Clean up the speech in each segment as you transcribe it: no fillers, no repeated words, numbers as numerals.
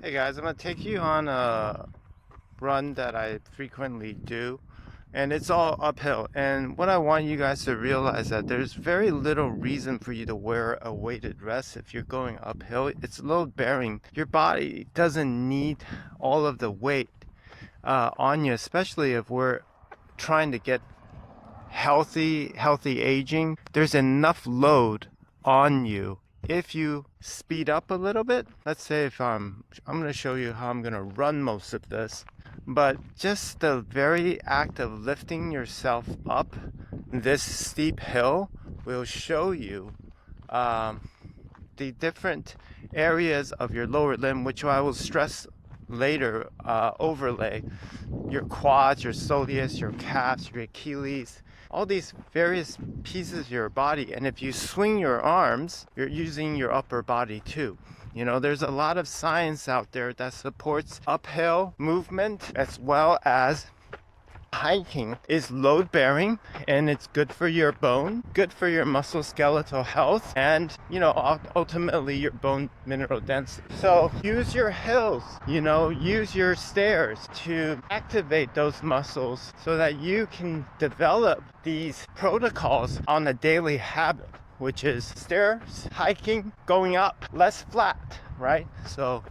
Hey guys, I'm gonna take you on a run that I frequently do, and it's all uphill. And what I want you guys to realize that there's very little reason for you to wear a weighted vest if you're going uphill. It's load bearing. Your body doesn't need all of the weight on you, especially if we're trying to get healthy aging. There's enough load on you if you speed up a little bit. Let's say if I'm going to show you how I'm going to run most of this, but just the very act of lifting yourself up this steep hill will show you the different areas of your lower limb, which I will stress later, overlay your quads, your soleus, your calves, your Achilles, all these various pieces of your body. And if you swing your arms, you're using your upper body too. You know, there's a lot of science out there that supports uphill movement as well as hiking is load bearing, and it's good for your bone, good for your musculoskeletal health, and ultimately your bone mineral density. So use your hills, use your stairs to activate those muscles so that you can develop these protocols on a daily habit, which is stairs, hiking, going up, less flat, right? So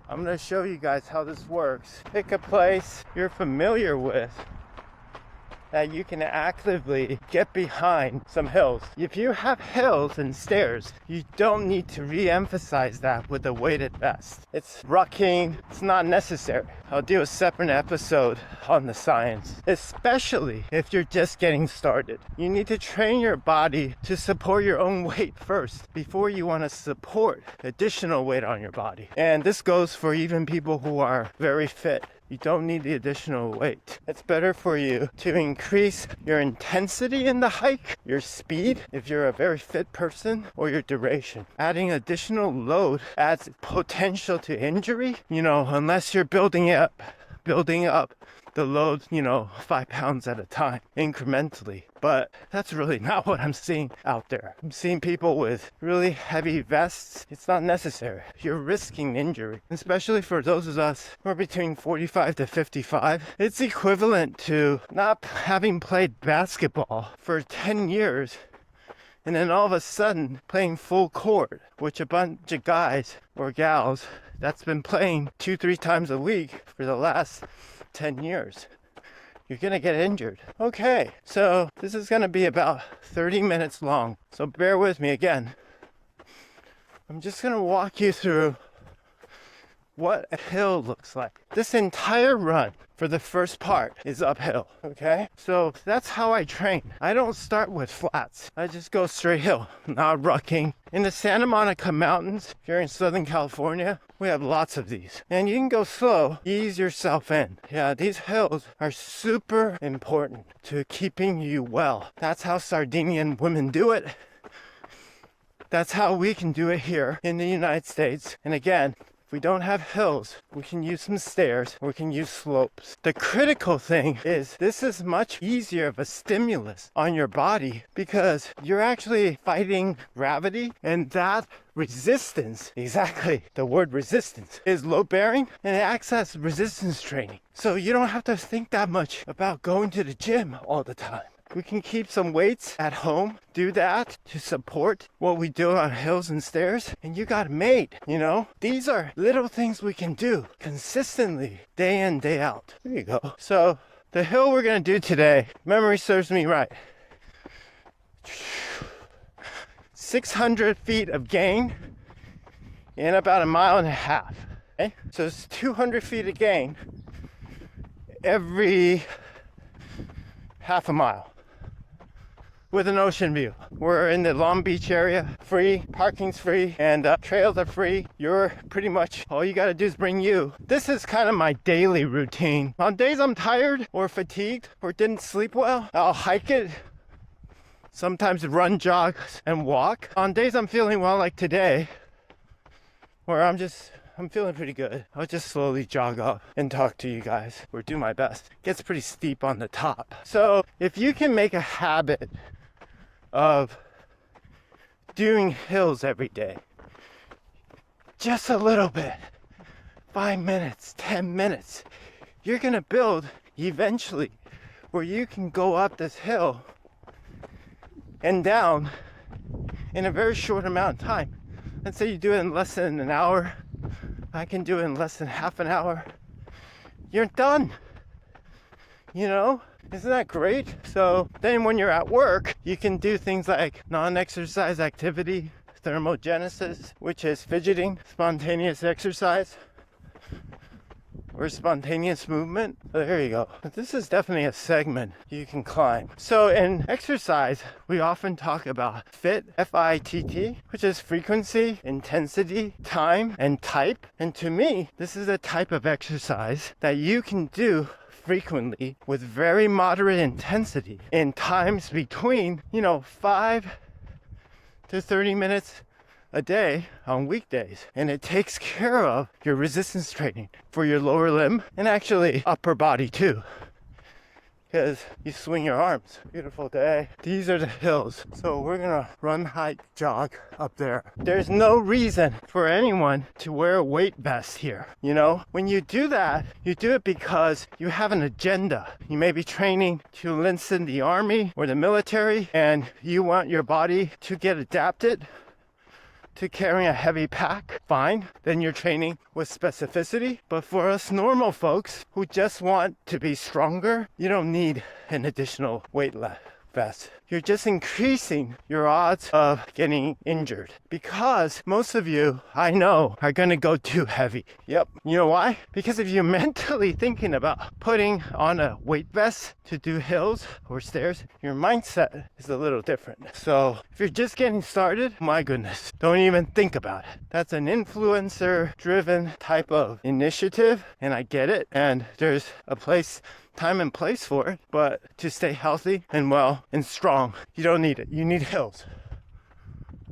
I'm going to show you guys how this works. Pick a place you're familiar with that you can actively get behind some hills. If you have hills and stairs, you don't need to re-emphasize that with a weighted vest. It's rucking, it's not necessary. I'll do a separate episode on the science, especially if you're just getting started. You need to train your body to support your own weight first before you want to support additional weight on your body. And this goes for even people who are very fit. You don't need the additional weight. It's better for you to increase your intensity in the hike, your speed, if you're a very fit person, or your duration. Adding additional load adds potential to injury, unless you're building up the load, 5 pounds at a time, incrementally. But that's really not what I'm seeing out there. I'm seeing people with really heavy vests. It's not necessary. You're risking injury, especially for those of us who are between 45 to 55. It's equivalent to not having played basketball for 10 years and then all of a sudden playing full court, which a bunch of guys or gals that's been playing 2-3 times a week for the last 10 years. You're gonna get injured. Okay, so this is gonna be about 30 minutes long, so bear with me again. I'm just gonna walk you through what a hill looks like. This entire run for the first part is uphill, okay? So that's how I train. I don't start with flats. I just go straight hill, not rucking. In the Santa Monica Mountains, here in Southern California, we have lots of these. And you can go slow, ease yourself in. Yeah, these hills are super important to keeping you well. That's how Sardinian women do it. That's how we can do it here in the United States. And again, if we don't have hills, we can use some stairs, or we can use slopes. The critical thing is this is much easier of a stimulus on your body because you're actually fighting gravity, and that resistance, exactly, the word resistance, is load bearing, and it acts as resistance training. So you don't have to think that much about going to the gym all the time. We can keep some weights at home, do that to support what we do on hills and stairs, and you got it made, These are little things we can do consistently, day in, day out. There you go. So the hill we're gonna do today, memory serves me right, 600 feet of gain in about 1.5 miles. Okay? So it's 200 feet of gain every half a mile, with an ocean view. We're in the Long Beach area, free, parking's free, and trails are free. You're pretty much, all you gotta do is bring you. This is kind of my daily routine. On days I'm tired or fatigued or didn't sleep well, I'll hike it, sometimes run, jog, and walk. On days I'm feeling well, like today, where I'm feeling pretty good, I'll just slowly jog up and talk to you guys, or do my best. It gets pretty steep on the top. So if you can make a habit of doing hills every day, just a little bit, 5 minutes, 10 minutes. You're gonna build eventually where you can go up this hill and down in a very short amount of time. Let's say you do it in less than an hour. I can do it in less than half an hour. You're done. You know, isn't that great? So then when you're at work, you can do things like non-exercise activity, thermogenesis, which is fidgeting, spontaneous exercise, or spontaneous movement. So there you go. This is definitely a segment you can climb. So in exercise, we often talk about FIT, F-I-T-T, which is frequency, intensity, time, and type. And to me, this is a type of exercise that you can do frequently with very moderate intensity in times between, 5 to 30 minutes a day on weekdays, and it takes care of your resistance training for your lower limb and actually upper body too, because you swing your arms. Beautiful day. These are the hills, so we're gonna run, hike, jog up there. There's no reason for anyone to wear a weight vest here. When you do that, you do it because you have an agenda. You may be training to enlist in the army or the military, and you want your body to get adapted to carrying a heavy pack. Fine, then you're training with specificity. But for us normal folks who just want to be stronger, you don't need an additional weight vest. You're just increasing your odds of getting injured, because most of you, I know, are going to go too heavy. Yep. You know why? Because if you're mentally thinking about putting on a weight vest to do hills or stairs, your mindset is a little different. So if you're just getting started, my goodness, don't even think about it. That's an influencer driven type of initiative, and I get it, and there's a time and place for it, but to stay healthy and well and strong, you don't need it. You need hills.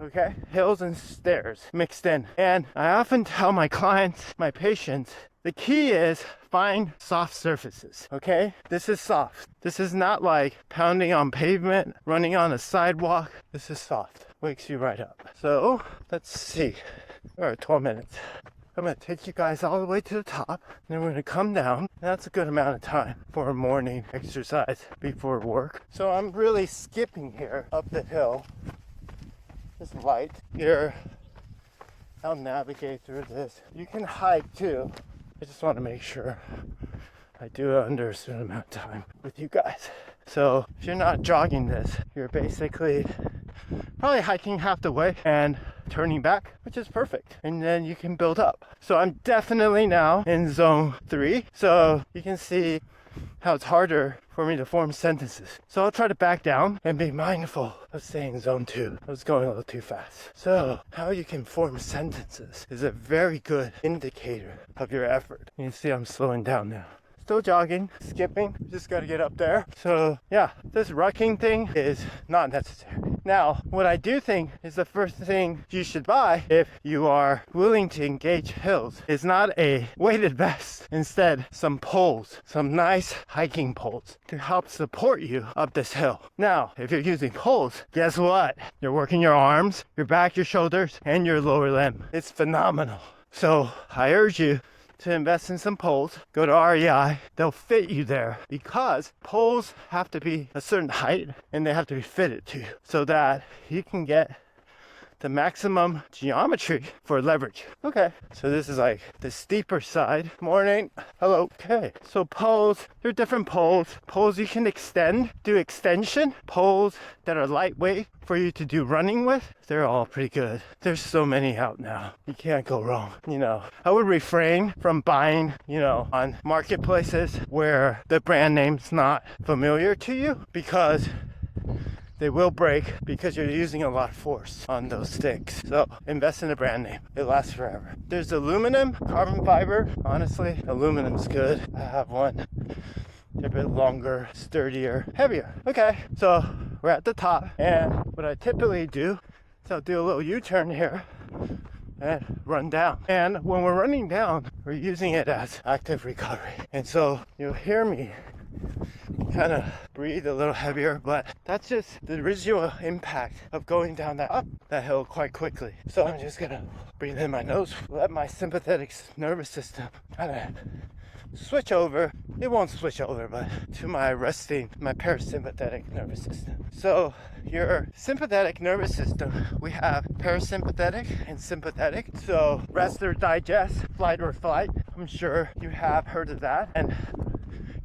Okay? Hills and stairs mixed in. And I often tell my clients, my patients, the key is find soft surfaces. Okay? This is soft. This is not like pounding on pavement, running on a sidewalk. This is soft. Wakes you right up. So let's see. We're at 12 minutes. I'm going to take you guys all the way to the top, and then we're going to come down. That's a good amount of time for a morning exercise before work. So I'm really skipping here up the hill. It's light here. I'll navigate through this. You can hike too. I just want to make sure I do it under a certain amount of time with you guys. So if you're not jogging this, you're basically probably hiking half the way and turning back, which is perfect. And then you can build up. So I'm definitely now in zone 3. So you can see how it's harder for me to form sentences. So I'll try to back down and be mindful of staying in zone 2. I was going a little too fast. So how you can form sentences is a very good indicator of your effort. You can see I'm slowing down now. Still jogging, skipping, just got to get up there. So yeah, this rucking thing is not necessary. Now, what I do think is the first thing you should buy if you are willing to engage hills is not a weighted vest. Instead, some poles, some nice hiking poles to help support you up this hill. Now, if you're using poles, guess what? You're working your arms, your back, your shoulders, and your lower limb. It's phenomenal. So I urge you to invest in some poles. Go to REI. They'll fit you there, because poles have to be a certain height and they have to be fitted to you so that you can get the maximum geometry for leverage. Okay, so this is like the steeper side. Morning. Hello. Okay, so poles, there are different poles. Poles you can extend, do extension. Poles that are lightweight for you to do running with. They're all pretty good. There's so many out now. You can't go wrong. I would refrain from buying, on marketplaces where the brand name's not familiar to you, because they will break because you're using a lot of force on those sticks. So invest in a brand name. It lasts forever. There's aluminum, carbon fiber. Honestly, aluminum's good. I have one. They're a bit longer, sturdier, heavier. Okay, so we're at the top, and what I typically do is I'll do a little U-turn here and run down. And when we're running down, we're using it as active recovery. And so you'll hear me kind of breathe a little heavier, but that's just the residual impact of going down up that hill quite quickly. So I'm just gonna breathe in my nose, let my sympathetic nervous system kind of switch over. It won't switch over, but to my parasympathetic nervous system. So your sympathetic nervous system, we have parasympathetic and sympathetic. So rest or digest, flight or flight. I'm sure you have heard of that. And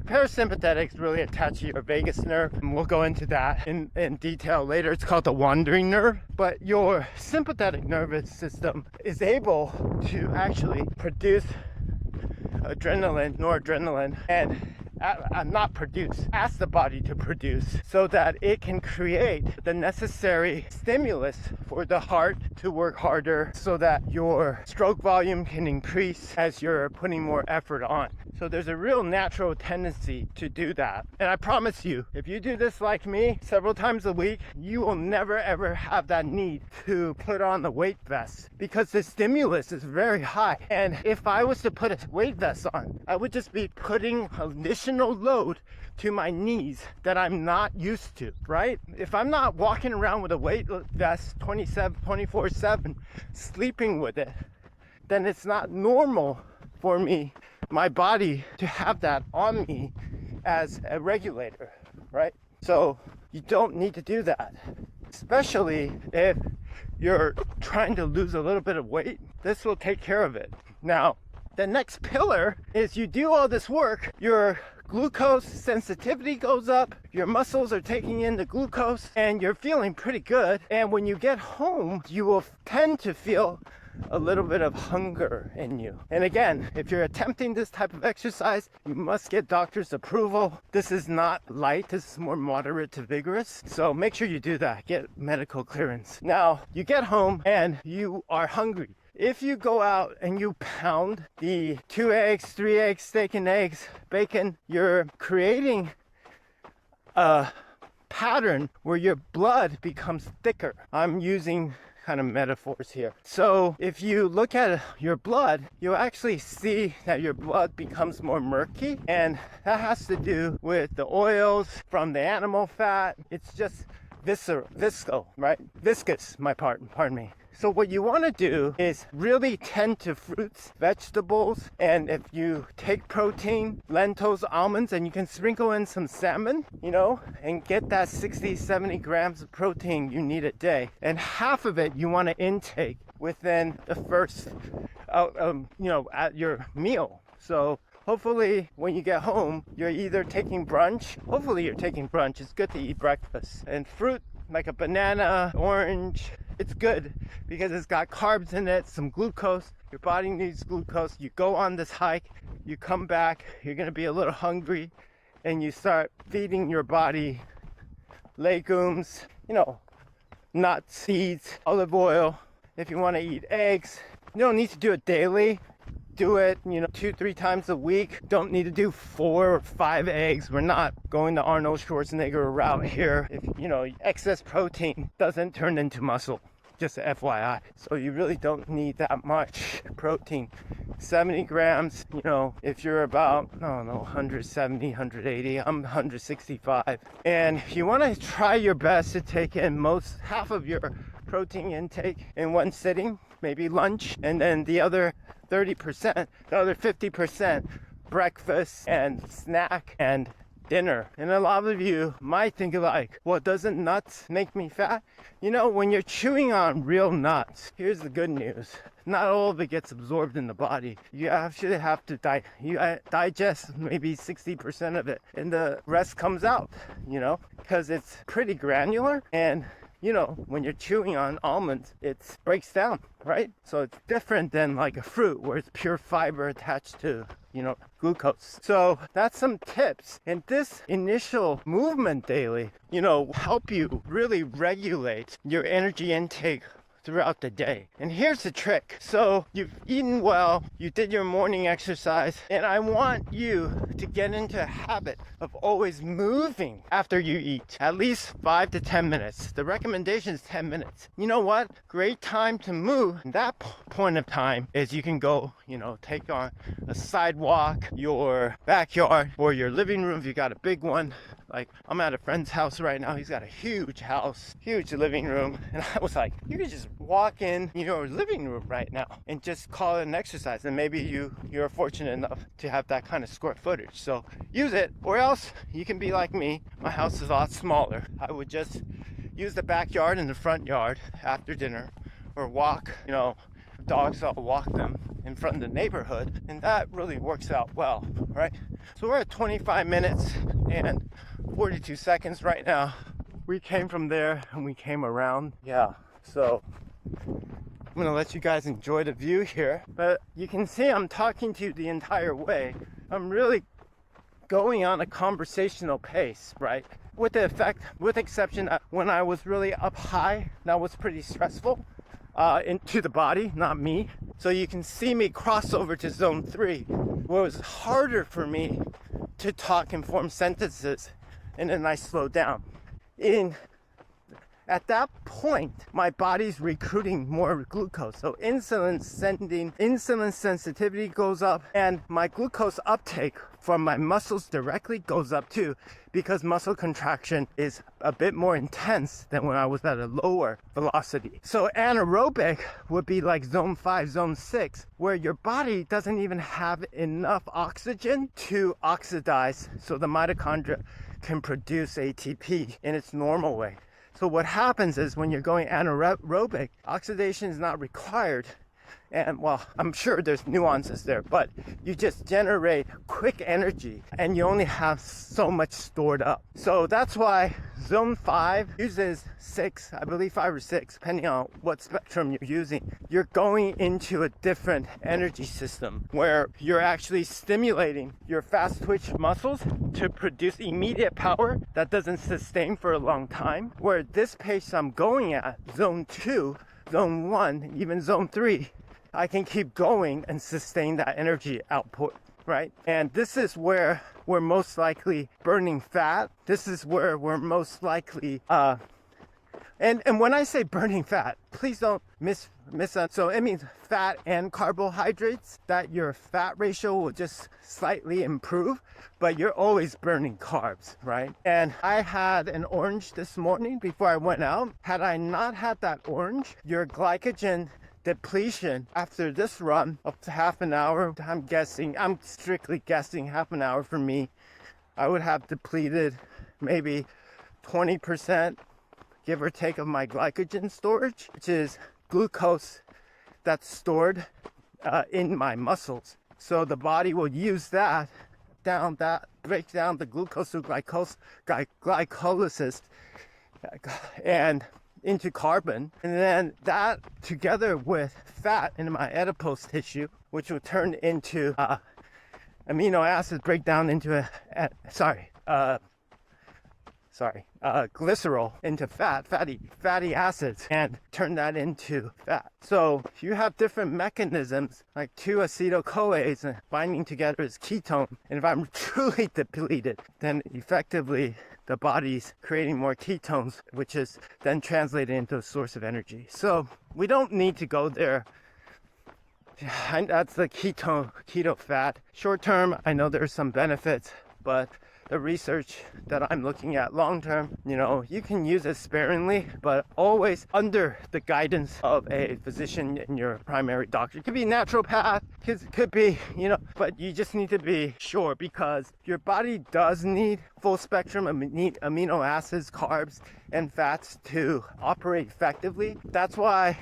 parasympathetic is really attached to your vagus nerve, and we'll go into that in detail later. It's called the wandering nerve. But your sympathetic nervous system is able to actually produce noradrenaline, and ask the body to produce, so that it can create the necessary stimulus for the heart to work harder, so that your stroke volume can increase as you're putting more effort on. So there's a real natural tendency to do that. And I promise you, if you do this like me several times a week, you will never ever have that need to put on the weight vest, because the stimulus is very high. And if I was to put a weight vest on, I would just be putting additional load to my knees that I'm not used to, right? If I'm not walking around with a weight vest 24/7, sleeping with it, then it's not normal for me, my body, to have that on me as a regulator, right? So you don't need to do that, especially if you're trying to lose a little bit of weight. This will take care of it. Now, the next pillar is you do all this work, your glucose sensitivity goes up, your muscles are taking in the glucose, and you're feeling pretty good. And when you get home, you will tend to feel a little bit of hunger in you. And again, if you're attempting this type of exercise, you must get doctor's approval. This is not light, this is more moderate to vigorous. So make sure you do that, get medical clearance. Now, you get home and you are hungry. If you go out and you pound the 2 eggs, 3 eggs, steak and eggs, bacon, you're creating a pattern where your blood becomes thicker. I'm using kind of metaphors here. So if you look at your blood, you'll actually see that your blood becomes more murky, and that has to do with the oils from the animal fat. It's just viscous, pardon me. So what you want to do is really tend to fruits, vegetables, and if you take protein, lentils, almonds, and you can sprinkle in some salmon, and get that 60, 70 grams of protein you need a day. And half of it you want to intake within the first, at your meal. So hopefully when you get home, you're either taking brunch. Hopefully you're taking brunch. It's good to eat breakfast. And fruit, like a banana, orange, it's good because it's got carbs in it, some glucose. Your body needs glucose. You go on this hike, you come back, you're going to be a little hungry, and you start feeding your body legumes, nuts, seeds, olive oil. If you want to eat eggs, you don't need to do it daily. Do it, 2-3 times a week. Don't need to do 4 or 5 eggs. We're not going the Arnold Schwarzenegger route here. If, excess protein doesn't turn into muscle. Just FYI. So you really don't need that much protein. 70 grams, if you're about, 170, 180, I'm 165. And you want to try your best to take in half of your protein intake in one sitting, maybe lunch, and then the other 30%, the other 50%, breakfast and snack and dinner. And a lot of you might think like, well, doesn't nuts make me fat? When you're chewing on real nuts, here's the good news. Not all of it gets absorbed in the body. You actually have to digest maybe 60% of it, and the rest comes out, because it's pretty granular. And when you're chewing on almonds, it breaks down, right? So it's different than like a fruit where it's pure fiber attached to, glucose. So that's some tips. And this initial movement daily, help you really regulate your energy intake throughout the day. And here's the trick. So you've eaten well, you did your morning exercise, and I want you to get into a habit of always moving after you eat, at least 5 to 10 minutes. The recommendation is 10 minutes. You know what? Great time to move. That point of time is you can go, take on a sidewalk, your backyard, or your living room if you got a big one. Like, I'm at a friend's house right now. He's got a huge house, huge living room. And I was like, you could just walk in your living room right now and just call it an exercise. And maybe you're fortunate enough to have that kind of square footage. So use it, or else you can be like me. My house is a lot smaller. I would just use the backyard and the front yard after dinner, or walk, dogs, I'll walk them in front of the neighborhood, and that really works out well, right? So we're at 25 minutes and 42 seconds right now. We came from there and we came around. Yeah, so I'm gonna let you guys enjoy the view here, but you can see I'm talking to you the entire way. I'm really going on a conversational pace, right? With exception that when I was really up high, that was pretty stressful into the body, not me. So you can see me cross over to zone 3, where it was harder for me to talk and form sentences, and then I slowed down. At that point, my body's recruiting more glucose. So insulin sensitivity goes up, and my glucose uptake from my muscles directly goes up too, because muscle contraction is a bit more intense than when I was at a lower velocity. So anaerobic would be like zone 5, zone 6, where your body doesn't even have enough oxygen to oxidize, so the mitochondria can produce ATP in its normal way. So what happens is when you're going anaerobic, oxidation is not required. And well, I'm sure there's nuances there, but you just generate quick energy and you only have so much stored up. So that's why zone 5 uses 6, I believe 5 or 6, depending on what spectrum you're using. You're going into a different energy system where you're actually stimulating your fast twitch muscles to produce immediate power that doesn't sustain for a long time. Where this pace I'm going at, zone 2, zone 1, even zone 3, I can keep going and sustain that energy output, right? And this is where we're most likely burning fat. This is where we're most likely, and when I say burning fat, please don't miss. So it means fat and carbohydrates, that your fat ratio will just slightly improve, but you're always burning carbs, right? And I had an orange this morning before I went out. Had I not had that orange, your glycogen depletion after this run up to half an hour, I'm strictly guessing half an hour for me, I would have depleted maybe 20%, give or take, of my glycogen storage, which is glucose that's stored in my muscles. So the body will use that break down the glucose to glycolysis and into carbon, and then that together with fat in my adipose tissue, which will turn into amino acids, break down into glycerol into fatty acids, and turn that into fat. So you have different mechanisms, like 2 acetyl-CoAs binding together as ketone, and if I'm truly depleted, then effectively the body's creating more ketones, which is then translated into a source of energy. So we don't need to go there. And that's the keto fat. Short term, I know there's some benefits, but the research that I'm looking at long term, you can use it sparingly, but always under the guidance of a physician and your primary doctor. It could be naturopath, could be, but you just need to be sure, because your body does need full spectrum amino acids, carbs, and fats to operate effectively. That's why,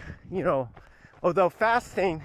although fasting